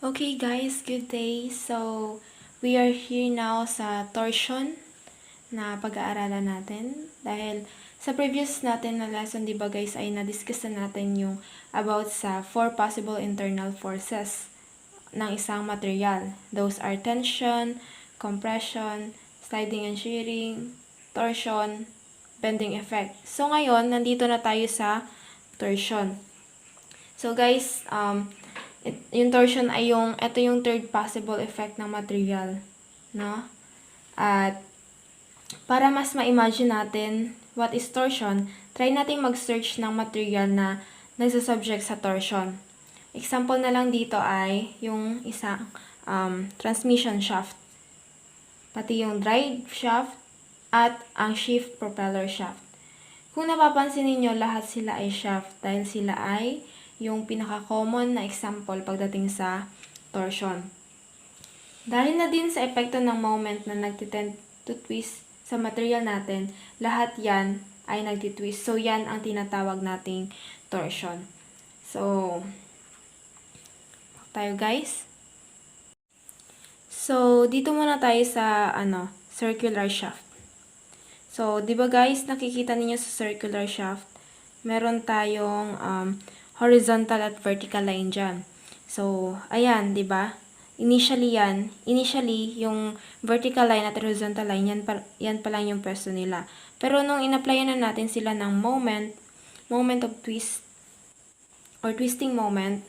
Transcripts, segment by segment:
Okay guys, good day. So, we are here now sa torsion na pag-aaralan natin. Dahil sa previous natin na lesson, di ba guys, ay na-discuss na natin yung about sa 4 possible internal forces ng isang material. Those are tension, compression, sliding and shearing, torsion, bending effect. So, ngayon, nandito na tayo sa torsion. So, guys, yung torsion ay ito yung third possible effect ng material, no? At para mas ma-imagine natin what is torsion, try nating mag-search ng material na nagsasubject sa torsion. Example na lang dito ay yung isang transmission shaft, pati yung drive shaft at ang shift propeller shaft. Kung napapansin niyo, lahat sila ay shaft dahil sila ay yung pinaka-common na example pagdating sa torsion. Dahil na din sa epekto ng moment na nagtitend to twist sa material natin, lahat yan ay nagtitwist. So, yan ang tinatawag nating torsion. So, tayo guys. So, dito muna tayo sa circular shaft. So, di ba guys, nakikita niyo sa circular shaft, meron tayong horizontal at vertical line dyan. So, ayan, di ba? Initially, yung vertical line at horizontal line, yan pa lang yung pwesto nila. Pero nung in-applyan na natin sila ng moment of twist, or twisting moment,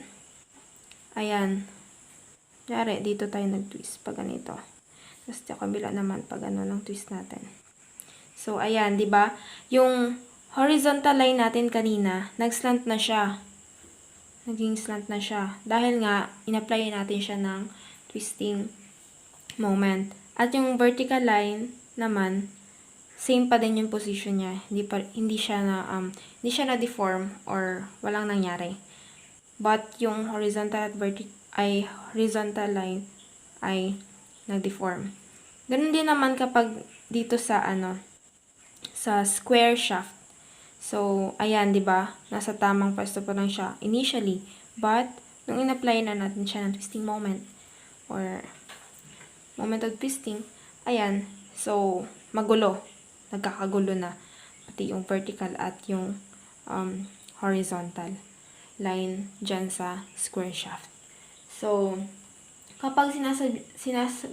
ayan, yari, dito tayo nag-twist pag ganito. Tapos sa kabila naman pag ng twist natin. So, ayan, di ba? Yung horizontal line natin kanina, nag-slant na siya. Naging slant na siya. Dahil nga, in-apply natin siya ng twisting moment. At yung vertical line naman, same pa din yung position niya. Hindi siya na deform or walang nangyari. But yung horizontal line ay nag-deform. Ganun din naman kapag dito sa sa square shaft. So, ayan, di ba? Nasa tamang pwesto pa lang siya initially. But, nung in-apply na natin siya ng twisting moment or moment of twisting, ayan, so, magulo. Nagkakagulo na. Pati yung vertical at yung horizontal line dyan sa square shaft. So, kapag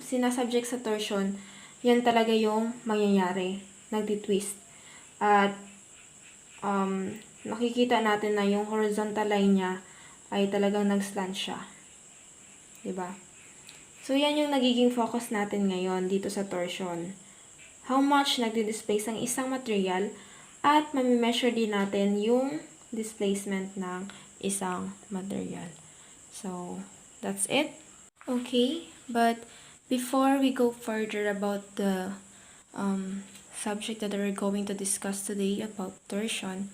sinasubject sa torsion, yan talaga yung mangyayari. Nagtitwist. At nakikita natin na yung horizontal line niya ay talagang nag-slant siya. Diba? So, yan yung nagiging focus natin ngayon dito sa torsion. How much nagdi-displace ang isang material at mami-measure din natin yung displacement ng isang material. So, that's it. Okay, but before we go further about the subject that we're going to discuss today about torsion,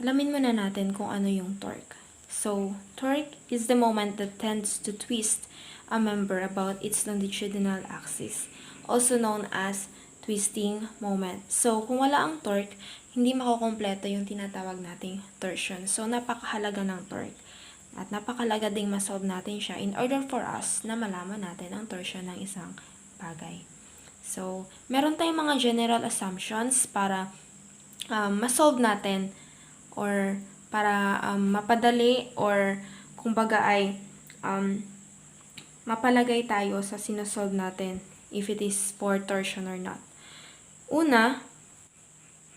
alamin muna natin kung ano yung torque. So, torque is the moment that tends to twist a member about its longitudinal axis, also known as twisting moment. So, kung wala ang torque, hindi makukompleto yung tinatawag nating torsion. So, napakahalaga ng torque. At napakahalaga ding masolve natin siya in order for us na malaman natin ang torsion ng isang bagay. So, meron tayong mga general assumptions para masolve natin or para mapadali or kumbaga ay mapalagay tayo sa sinosolve natin if it is for torsion or not. Una,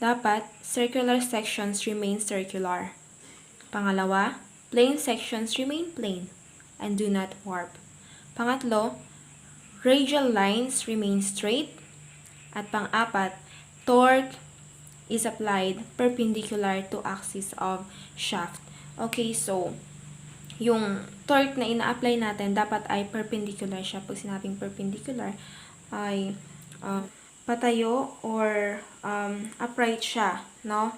dapat circular sections remain circular. Pangalawa, plane sections remain plane and do not warp. Pangatlo, radial lines remain straight. At pang-apat, torque is applied perpendicular to axis of shaft. Okay, so, yung torque na ina-apply natin dapat ay perpendicular siya. Pag sinabing perpendicular, ay patayo or upright siya, no?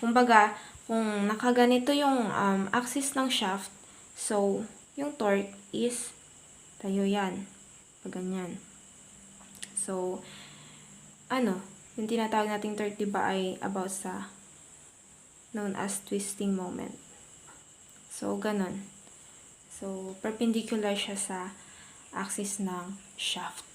Kumbaga, kung nakaganito yung axis ng shaft, so, yung torque is tayo yan. Pag ganyan. So, yung tinatawag nating torque, diba, ay about sa known as twisting moment. So, ganon. So, perpendicular siya sa axis ng shaft.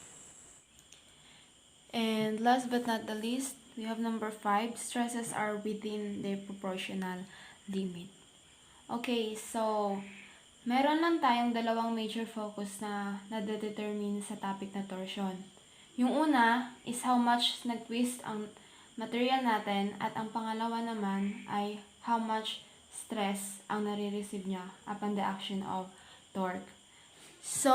And last but not the least, we have number 5. Stresses are within their proportional limit. Okay, so meron lang tayong dalawang major focus na nade-determine sa topic na torsion. Yung una is how much nag-twist ang material natin at ang pangalawa naman ay how much stress ang nare-receive niya upon the action of torque. So,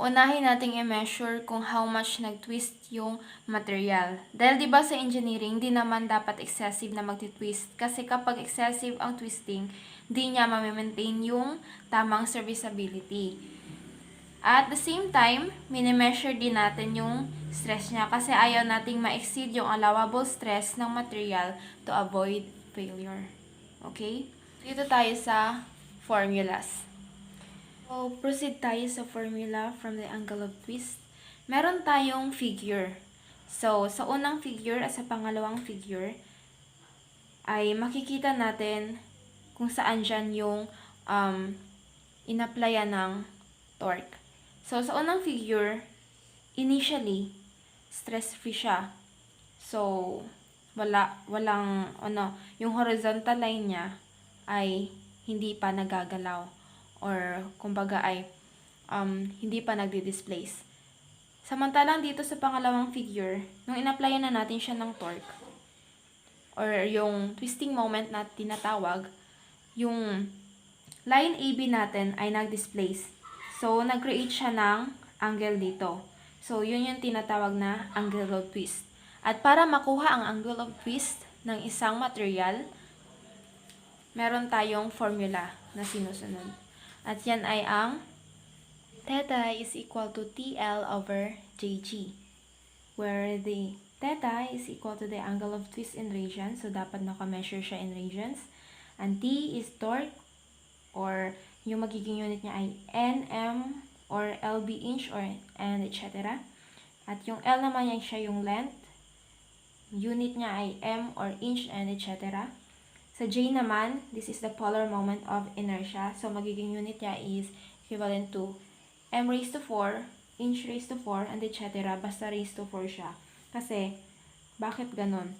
unahin nating i-measure kung how much nag-twist yung material. Dahil 'di ba sa engineering, di naman dapat excessive na magti-twist kasi kapag excessive ang twisting, di niya ma-maintain yung tamang serviceability. At the same time, mini-measure din natin yung stress niya kasi ayaw nating ma-exceed yung allowable stress ng material to avoid failure. Okay? Dito tayo sa formulas. So, proceed tayo sa formula from the angle of twist. Meron tayong figure. So, sa unang figure at sa pangalawang figure, ay makikita natin kung saan dyan yung in-applyan ng torque. So, sa unang figure, initially, stress-free siya. So, walang, yung horizontal line niya ay hindi pa nagagalaw. Or, kumbaga ay, hindi pa nagdi-displace. Samantalang dito sa pangalawang figure, nung in-applyan na natin siya ng torque, or yung twisting moment na tinatawag, yung line AB natin ay nag-displace. So, nag-create siya ng angle dito. So, yun yung tinatawag na angle of twist. At para makuha ang angle of twist ng isang material, meron tayong formula na sinusunod. At yan ay ang theta is equal to TL over JG, where the theta is equal to the angle of twist in radians, so dapat naka-measure siya in radians. And T is torque, or yung magiging unit niya ay Nm or lb inch or and etc. At yung L naman yan siya yung length, unit niya ay m or inch and etc. Sa J naman, this is the polar moment of inertia. So, magiging unit niya is equivalent to m raised to 4, inch raised to 4, and etc. Basta raised to 4 siya. Kasi, bakit ganun?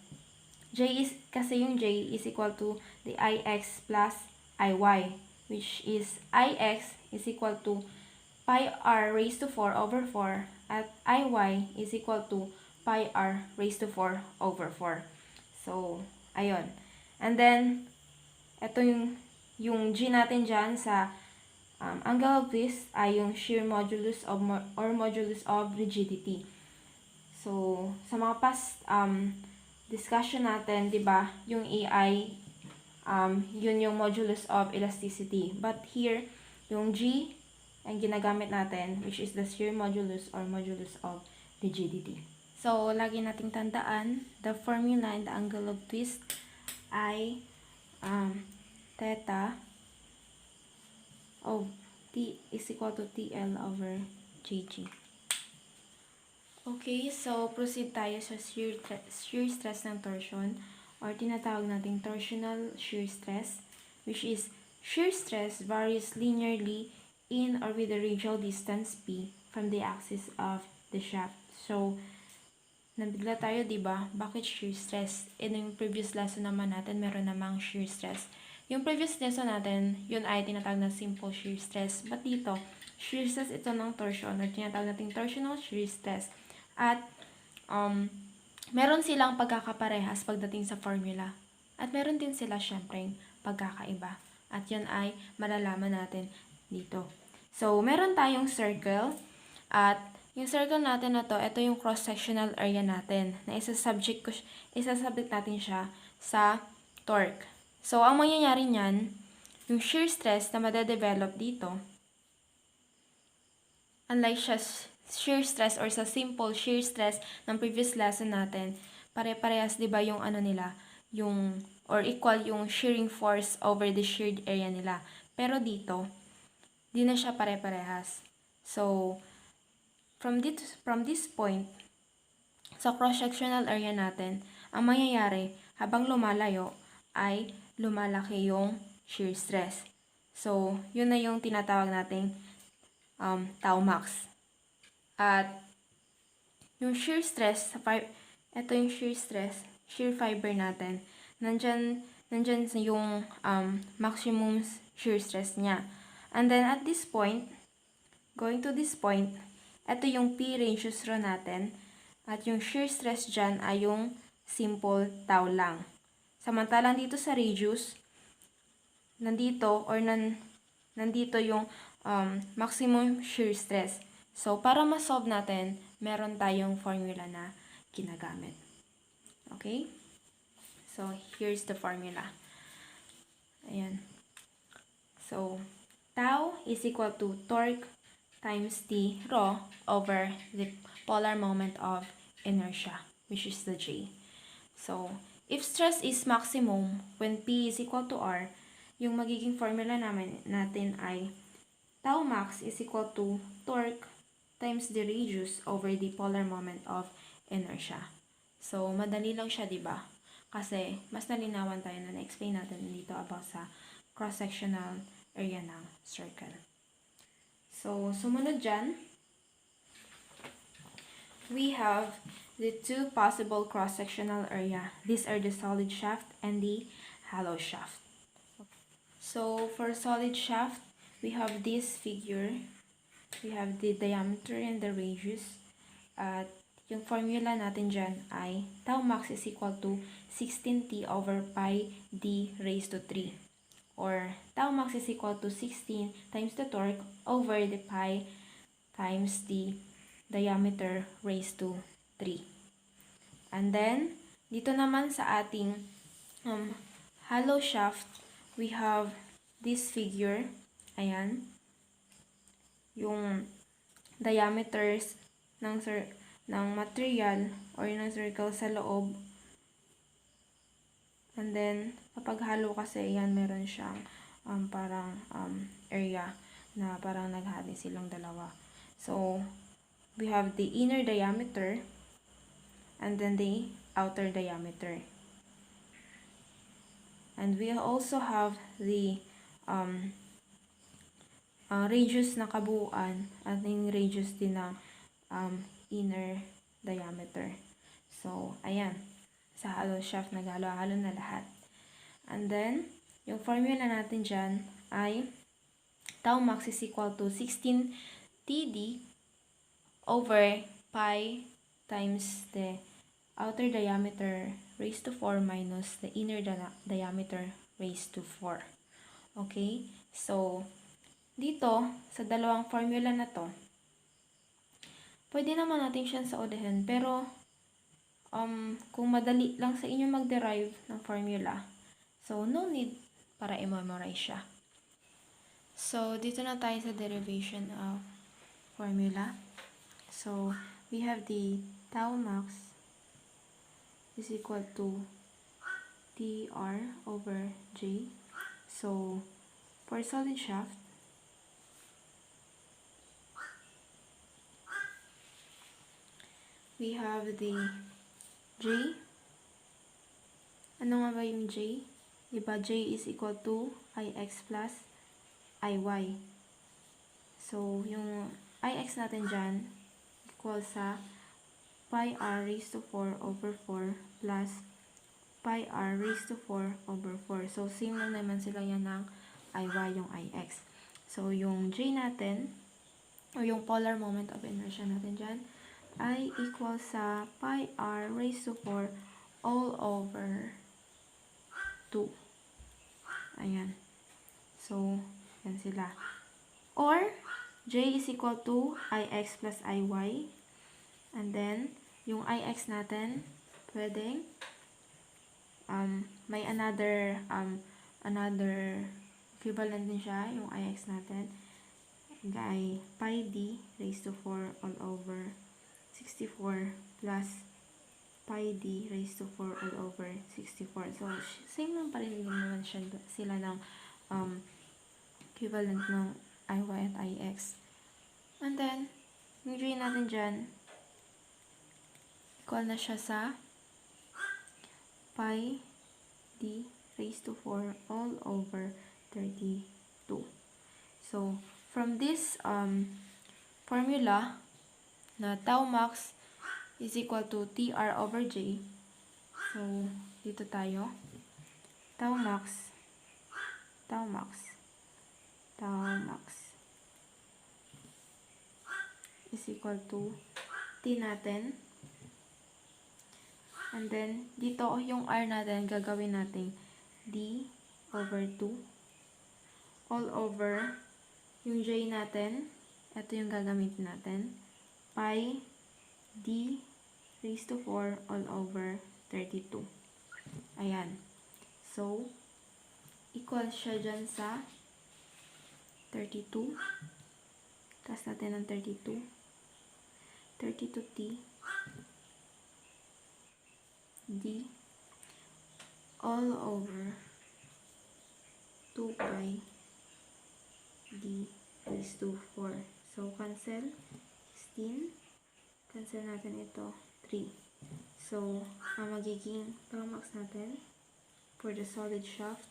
Kasi yung J is equal to the Ix plus Iy, which is Ix is equal to pi r raised to 4 over 4, at Iy is equal to pi r raised to 4 over 4. So, ayun. And then, ito yung G natin dyan sa angle of twist ay yung shear modulus of or modulus of rigidity. So, sa mga past discussion natin, 'di ba, yung AI yun yung modulus of elasticity. But here, yung G ang ginagamit natin, which is the shear modulus or modulus of rigidity. So, lagi nating tandaan, the formula in the angle of twist ay theta of T is equal to TL over JG. Okay, so proceed tayo sa shear stress ng torsion, or tinatawag nating torsional shear stress, which is shear stress varies linearly in or with the radial distance P from the axis of the shaft. So, nabigla tayo, diba? Bakit shear stress? In yung previous lesson naman natin, meron namang shear stress. Yung previous lesson natin, yun ay tinatawag na simple shear stress. But dito, shear stress ito ng torsion, or tinatawag natin torsional shear stress. At, meron silang pagkakaparehas pagdating sa formula. At meron din sila syempre pagkakaiba. At yun ay malalaman natin dito. So, meron tayong circle, at yung circle natin na to, ito yung cross-sectional area natin, na isasubject natin siya sa torque. So, ang mangyayari niyan, yung shear stress na made-develop dito, unlike siya shear stress or sa simple shear stress ng previous lesson natin, pare-parehas, di ba, yung ano nila, yung, or equal yung shearing force over the sheared area nila. Pero dito, di na siya pare-parehas. So, from this point, sa cross-sectional area natin, ang mangyayari, habang lumalayo, ay lumalaki yung shear stress. So, yun na yung tinatawag nating tau max. At yung shear stress, ito yung shear stress, shear fiber natin. Nandyan yung maximum shear stress niya. And then at this point, going to this point, ito yung P radius rho natin. At yung shear stress dyan ay yung simple tau lang. Samantalang dito sa radius, nandito yung maximum shear stress. So, para ma-solve natin, meron tayong formula na ginagamit. Okay? So, here's the formula. Ayan. So, tau is equal to torque times T rho over the polar moment of inertia, which is the J. So, if stress is maximum when P is equal to R, yung magiging formula natin ay tau max is equal to torque times the radius over the polar moment of inertia. So, madali lang siya, diba? Kasi, mas nalinawan tayo na na-explain natin dito about sa cross-sectional area ng circle. So, sumunod dyan, we have the two possible cross-sectional area. These are the solid shaft and the hollow shaft. So, for solid shaft, we have this figure. We have the diameter and the radius. At yung formula natin dyan ay tau max is equal to 16t over pi d raised to 3. Or tau max is equal to 16 times the torque over the pi times the diameter raised to 3. And then, dito naman sa ating hollow shaft, we have this figure. Ayan. Yung diameters ng material or ng circle sa loob. And then, kapag hollow kasi, yan, meron siyang parang area na parang naghati silang dalawa. So, we have the inner diameter and then the outer diameter. And we also have the radius na kabuuan at yung radius din ng inner diameter. So, ayan. Sa hollow shaft, naghalo-halo na lahat. And then, yung formula natin dyan ay tau max is equal to 16 TD over pi times the outer diameter raised to 4 minus the inner diameter raised to 4. Okay? So, dito, sa dalawang formula na to, pwede naman natin siyang saulihin, pero kung madali lang sa inyo mag-derive ng formula, so no need para i-memorize siya. So, dito na tayo sa derivation of formula. So, we have the tau max is equal to TR over J. So, for solid shaft, we have the J. Ano nga ba yung J? Diba, J is equal to Ix plus Iy. So, yung Ix natin dyan, equal sa pi r raised to 4 over 4 plus pi r raised to 4 over 4. So, same lang naman sila yan ng Iy, yung Ix. So, yung J natin, o yung polar moment of inertia natin dyan, ay equal sa pi r raised to 4 all over 2. Ayan. So, yan sila. Or, J is equal to Ix plus Iy. And then, yung Ix natin, pwedeng may another equivalent din siya, yung Ix natin, ay pi d raised to 4 all over 64 plus pi d raised to 4 all over 64. So, same lang pa rin naman sila ng equivalent ng Iy at Ix. And then, yung J natin dyan, equal na siya sa pi d raised to 4 all over 32. 2. So, from this formula na tau max is equal to TR over J. So, dito tayo. Tau max is equal to T natin. And then, dito yung R natin, gagawin natin D over 2 all over yung J natin. Ito yung gagamitin natin. Pi D raised to 4 all over 32. Ayan. So, equal siya dyan sa 32. Taas natin ng 32. 32T D all over 2 pi D raised to 4. So, cancel. 16. Cancel natin ito. 3. So, ang magiging tau max natin for the solid shaft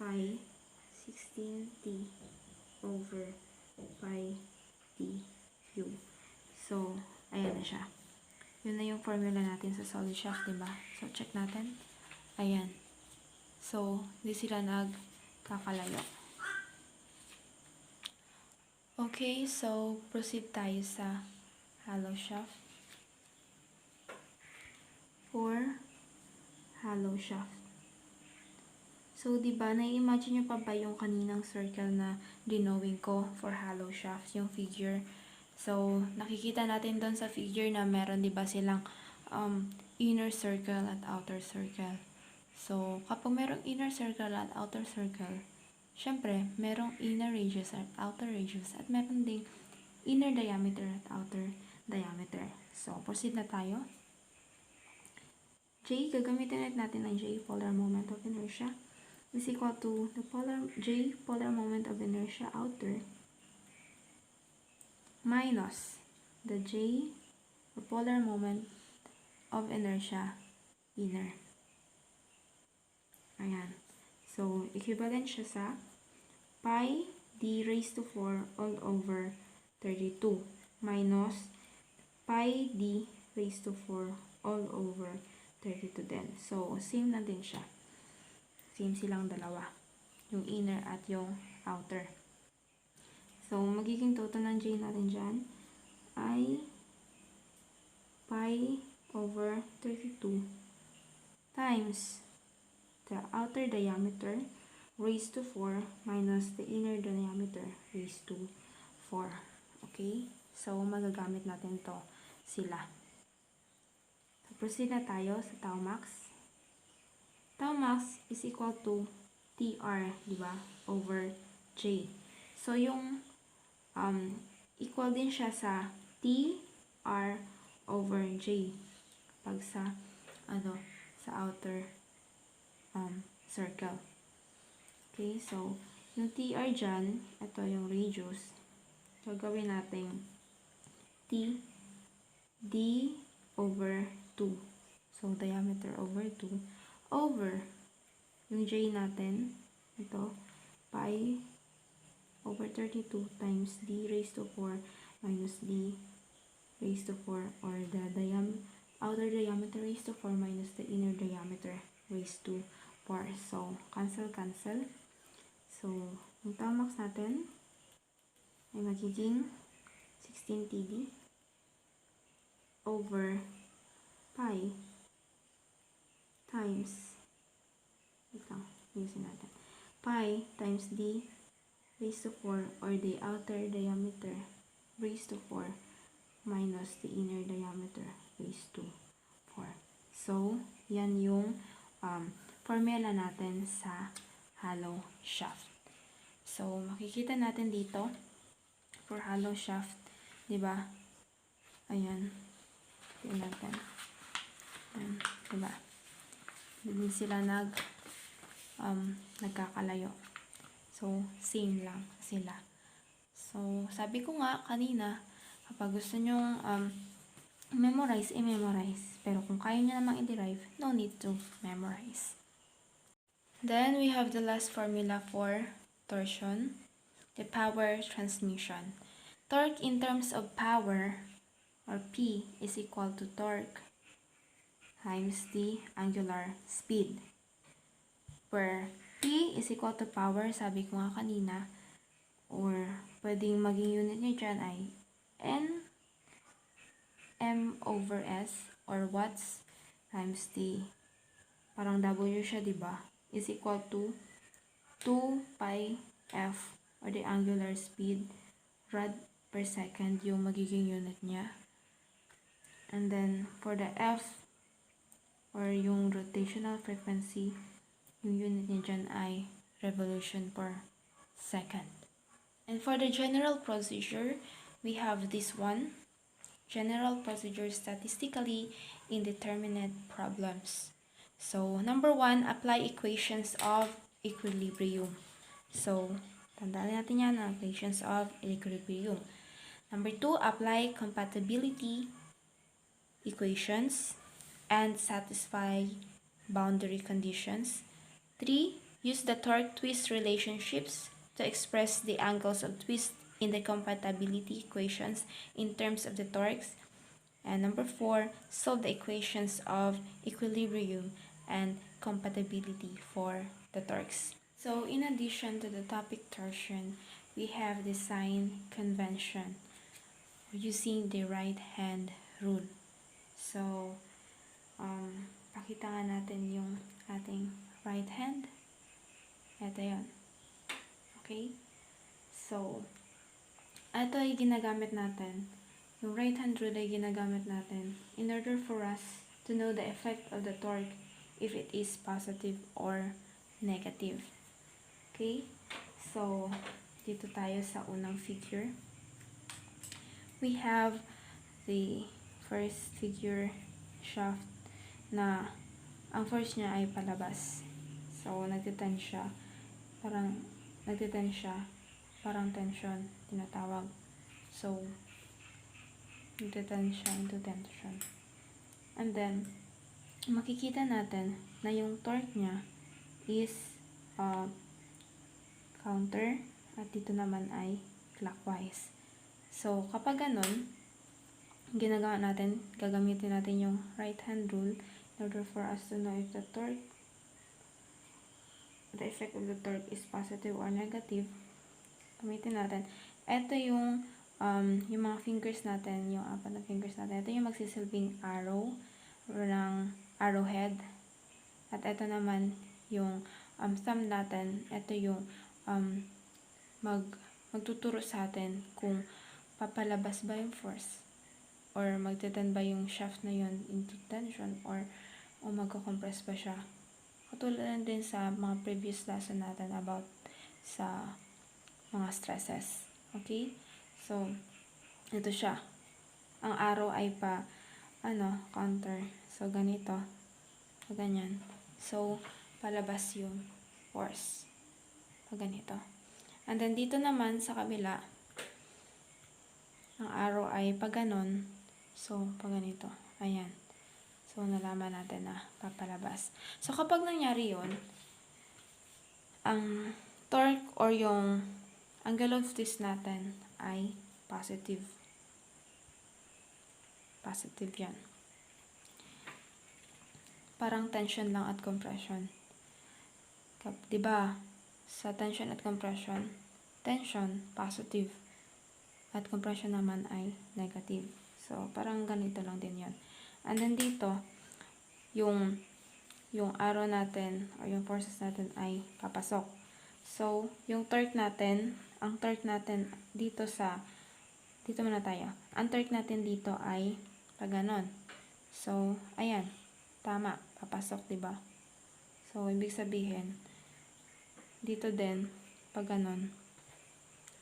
ay 16T over pi D cube. So, ayan na siya. Yun na yung formula natin sa solid shaft, diba? So, check natin. Ayan. So, di sila nagkakalayo. Okay, so proceed tayo sa hollow shaft. For hollow shaft. So, diba, na-imagine nyo pa ba yung kaninang circle na dinowing ko for hollow shaft, yung figure? So, nakikita natin doon sa figure na meron, diba, silang inner circle at outer circle. So, kapag merong inner circle at outer circle, syempre, merong inner radius at outer radius at meron ding inner diameter at outer diameter. So, proceed na tayo. J, gagamitin natin ang J, polar moment of inertia, is equal to the J, polar moment of inertia outer, minus the J, the polar moment of inertia inner. Ayan. So, equivalent siya sa pi D raised to 4 all over 32 minus pi D raised to 4 all over 32 din. So, same na din siya. Same silang dalawa. Yung inner at yung outer. So, magiging total ng J natin dyan ay pi over 32 times the outer diameter raised to 4 minus the inner diameter raised to 4. Okay? So, magagamit natin to sila. So, proceed na tayo sa tau max. Tau max is equal to TR, diba? Over J. So, yung equal din siya sa TR over J pag sa sa outer circle. Okay, so yung TR dyan, ito yung radius. Gagawin natin T D over 2. So, diameter over 2 over yung J natin, ito, pi over 32 times D raised to 4 minus D raised to 4 or the outer diameter raised to 4 minus the inner diameter raised to 4. So, cancel. So, yung tau max natin ay magiging 16TD over pi times pi times D raised to 4 or the outer diameter raised to 4 minus the inner diameter raised to 4. So, yan yung formula natin sa hollow shaft. So, makikita natin dito for hollow shaft, 'di ba? Ayan. Tingnan natin. Ayan, 'di ba? Hindi sila nagkakalayo. So, same lang sila. So, sabi ko nga kanina, kapag gusto nyo memorize, i-memorize. Pero kung kaya nyo namang i-derive, no need to memorize. Then, we have the last formula for torsion, the power transmission. Torque in terms of power, or P, is equal to torque times the angular speed. Where P is equal to power, sabi ko nga kanina, or pwedeng maging unit nyo dyan ay N M over S or watts times the, parang W siya, diba? Is equal to 2 pi F or the angular speed rad per second yung magiging unit niya. And then for the F or yung rotational frequency, yung unit niya dyan ay revolution per second. And for the general procedure, we have this one. General procedure statistically indeterminate problems. So, number 1, apply equations of equilibrium. So, tandaan natin yan, equations of equilibrium. Number 2, apply compatibility equations and satisfy boundary conditions. 3, use the torque twist relationships to express the angles of twist in the compatibility equations in terms of the torques. And number 4, solve the equations of equilibrium and compatibility for the torques. So in addition to the topic torsion, we have the sign convention using the right hand rule. So, pakita nga natin yung ating right hand. Ito yun. Okay? So, ito ay ginagamit natin. Yung right hand rule ay ginagamit natin in order for us to know the effect of the torque if it is positive or negative. Okay? So, dito tayo sa unang figure. We have the first figure shaft na ang force niya ay palabas. So, nagtiten siya. Parang tension, tinatawag. So, nagtiten siya into tension. And then, makikita natin na yung torque niya is counter at dito naman ay clockwise. So, kapag ganun, ginagawa natin, gagamitin natin yung right hand rule in order for us to know if the effect of the torque is positive or negative. Gamitin natin. Ito yung mga fingers natin, yung 4 na fingers natin. Ito yung magsisilbing arrow ng arrowhead. At ito naman yung thumb natin. Ito yung magtuturo sa atin kung papalabas ba yung force or magtiten ba yung shaft na yun into tension or magko-compress ba siya. Katulad din sa mga previous lesson natin about sa mga stresses. Okay? So, ito siya. Ang arrow ay counter. So, ganito. So, ganyan. So, palabas yung force. So, ganito. And then, dito naman sa kabila, ang arrow ay pag ganon. So, pag ganito. Ayan. So, nalaman natin na papalabas. So, kapag nangyari yun, ang torque or yung angle of twist natin ay positive. Positive yan. Parang tension lang at compression. Diba? Sa tension at compression, tension, positive. At compression naman ay negative. So, parang ganito lang din yan. And then dito, yung arrow natin or yung forces natin ay papasok. So, yung torque natin, ang torque natin dito muna tayo. Ang torque natin dito ay pag ganon. So, ayan. Tama. Papasok, diba? So, ibig sabihin, dito din, pag ganon.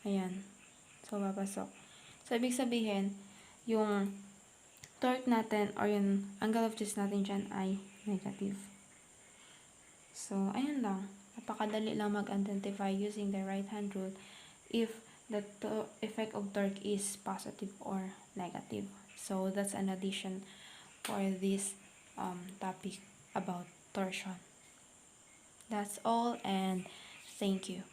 Ayan. So, papasok. So, ibig sabihin, yung torque natin or yung angle of twist natin dyan ay negative. So, ayun lang. Napakadali lang mag-identify using the right hand rule if the effect of torque is positive or negative. So, that's an addition for this topic about torsion. That's all, and thank you.